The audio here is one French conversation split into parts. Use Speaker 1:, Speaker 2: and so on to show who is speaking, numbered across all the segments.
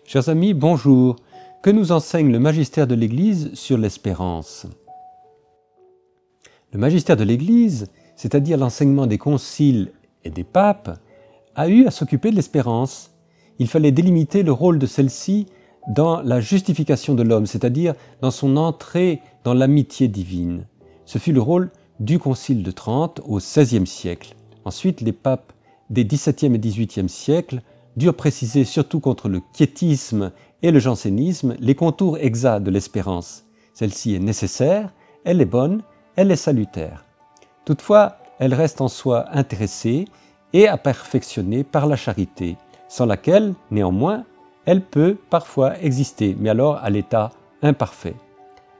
Speaker 1: Chers amis, bonjour. Que nous enseigne le magistère de l'Église sur l'espérance? Le magistère de l'Église, c'est-à-dire l'enseignement des conciles et des papes, a eu à s'occuper de l'espérance. Il fallait délimiter le rôle de celle-ci dans la justification de l'homme, c'est-à-dire dans son entrée dans l'amitié divine. Ce fut le rôle du Concile de Trente au XVIe siècle. Ensuite, les papes des XVIIe et XVIIIe siècles durent préciser, surtout contre le quiétisme et le jansénisme, les contours exacts de l'espérance. Celle-ci est nécessaire, elle est bonne, elle est salutaire. Toutefois, elle reste en soi intéressée et à perfectionner par la charité, sans laquelle, néanmoins, elle peut parfois exister, mais alors à l'état imparfait.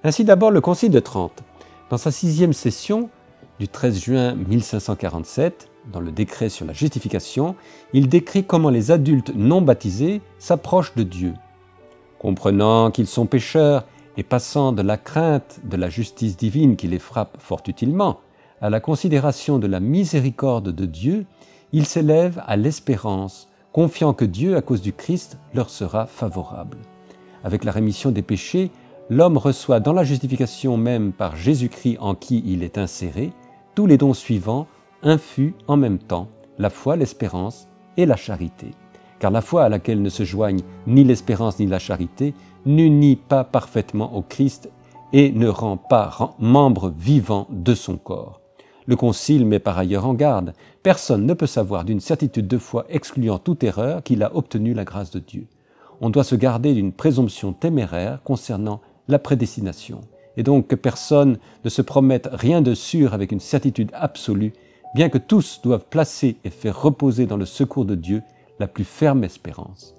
Speaker 1: Ainsi d'abord le Concile de Trente. Dans sa 6e session du 13 juin 1547, dans le décret sur la justification, il décrit comment les adultes non baptisés s'approchent de Dieu. Comprenant qu'ils sont pécheurs et passant de la crainte de la justice divine qui les frappe fort utilement, à la considération de la miséricorde de Dieu, ils s'élèvent à l'espérance, confiant que Dieu, à cause du Christ, leur sera favorable. Avec la rémission des péchés, l'homme reçoit dans la justification même par Jésus-Christ en qui il est inséré, tous les dons suivants, infus en même temps, la foi, l'espérance et la charité. Car la foi à laquelle ne se joignent ni l'espérance ni la charité n'unit pas parfaitement au Christ et ne rend pas membre vivant de son corps. Le Concile met par ailleurs en garde, personne ne peut savoir d'une certitude de foi excluant toute erreur qu'il a obtenu la grâce de Dieu. On doit se garder d'une présomption téméraire concernant la prédestination, et donc que personne ne se promette rien de sûr avec une certitude absolue, bien que tous doivent placer et faire reposer dans le secours de Dieu la plus ferme espérance.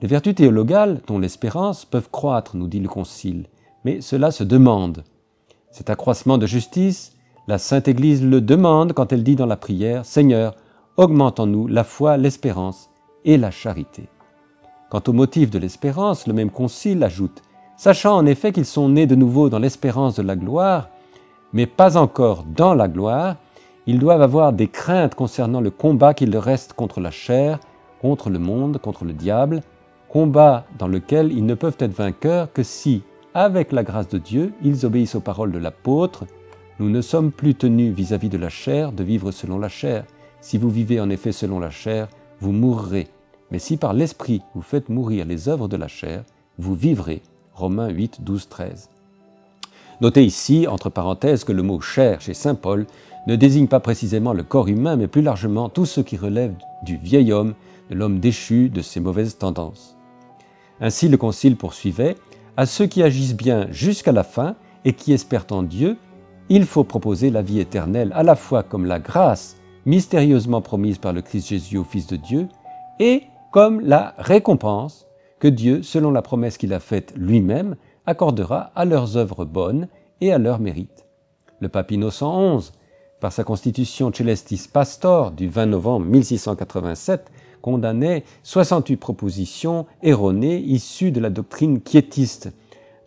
Speaker 1: Les vertus théologales, dont l'espérance, peuvent croître, nous dit le Concile, mais cela se demande. Cet accroissement de justice, la Sainte Église le demande quand elle dit dans la prière « Seigneur, augmente en nous la foi, l'espérance et la charité ». Quant au motif de l'espérance, le même Concile ajoute « Sachant en effet qu'ils sont nés de nouveau dans l'espérance de la gloire, mais pas encore dans la gloire, ils doivent avoir des craintes concernant le combat qu'il leur reste contre la chair, contre le monde, contre le diable, combat dans lequel ils ne peuvent être vainqueurs que si, avec la grâce de Dieu, ils obéissent aux paroles de l'apôtre. Nous ne sommes plus tenus vis-à-vis de la chair de vivre selon la chair. Si vous vivez en effet selon la chair, vous mourrez. Mais si par l'Esprit vous faites mourir les œuvres de la chair, vous vivrez. Romains 8, 12, 13. Notez ici, entre parenthèses, que le mot « chair » chez saint Paul ne désigne pas précisément le corps humain, mais plus largement tout ce qui relève du vieil homme, de l'homme déchu, de ses mauvaises tendances. Ainsi le Concile poursuivait « À ceux qui agissent bien jusqu'à la fin et qui espèrent en Dieu, il faut proposer la vie éternelle à la fois comme la grâce mystérieusement promise par le Christ Jésus au Fils de Dieu et comme la récompense que Dieu, selon la promesse qu'il a faite lui-même, accordera à leurs œuvres bonnes et à leur mérite. » Le pape Innocent XI, par sa constitution Celestis Pastor du 20 novembre 1687, condamnait 68 propositions erronées issues de la doctrine quiétiste,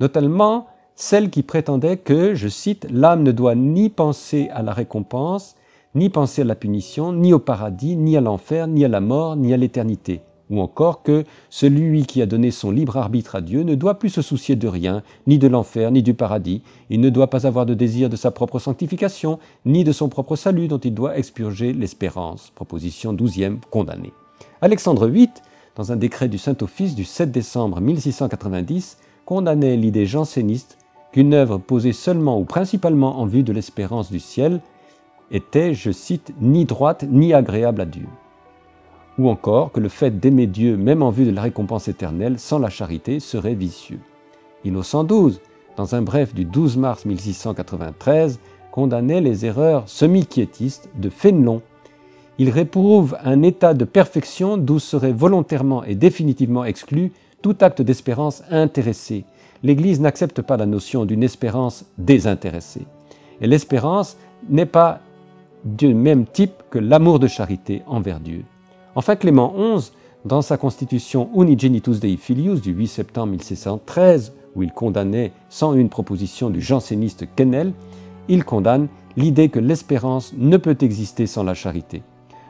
Speaker 1: notamment celle qui prétendait que, je cite, « l'âme ne doit ni penser à la récompense, ni penser à la punition, ni au paradis, ni à l'enfer, ni à la mort, ni à l'éternité », ou encore que celui qui a donné son libre arbitre à Dieu ne doit plus se soucier de rien, ni de l'enfer, ni du paradis. Il ne doit pas avoir de désir de sa propre sanctification, ni de son propre salut dont il doit expurger l'espérance. Proposition 12e condamnée. Alexandre VIII, dans un décret du Saint-Office du 7 décembre 1690, condamnait l'idée janséniste qu'une œuvre posée seulement ou principalement en vue de l'espérance du ciel était, je cite, « ni droite ni agréable à Dieu ». Ou encore que le fait d'aimer Dieu même en vue de la récompense éternelle sans la charité serait vicieux. Innocent XII, dans un bref du 12 mars 1693, condamnait les erreurs semi-quiétistes de Fénelon. Il réprouve un état de perfection d'où serait volontairement et définitivement exclu tout acte d'espérance intéressé. L'Église n'accepte pas la notion d'une espérance désintéressée. Et l'espérance n'est pas du même type que l'amour de charité envers Dieu. Enfin, Clément XI, dans sa constitution Unigenitus Dei Filius du 8 septembre 1613, où il condamnait 101 propositions du janséniste Quesnel, il condamne l'idée que l'espérance ne peut exister sans la charité.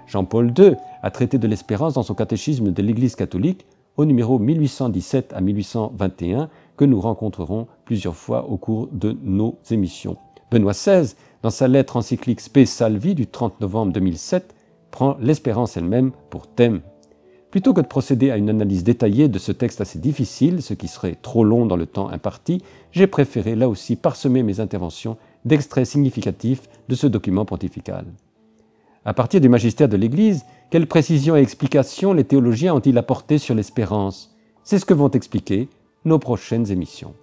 Speaker 1: Jean-Paul II a traité de l'espérance dans son catéchisme de l'Église catholique au numéro 1817 à 1821 que nous rencontrerons plusieurs fois au cours de nos émissions. Benoît XVI, dans sa lettre encyclique Spe Salvi du 30 novembre 2007, prend l'espérance elle-même pour thème. Plutôt que de procéder à une analyse détaillée de ce texte assez difficile, ce qui serait trop long dans le temps imparti, j'ai préféré là aussi parsemer mes interventions d'extraits significatifs de ce document pontifical. À partir du magistère de l'Église, quelles précisions et explications les théologiens ont-ils apportées sur l'espérance? C'est ce que vont expliquer nos prochaines émissions.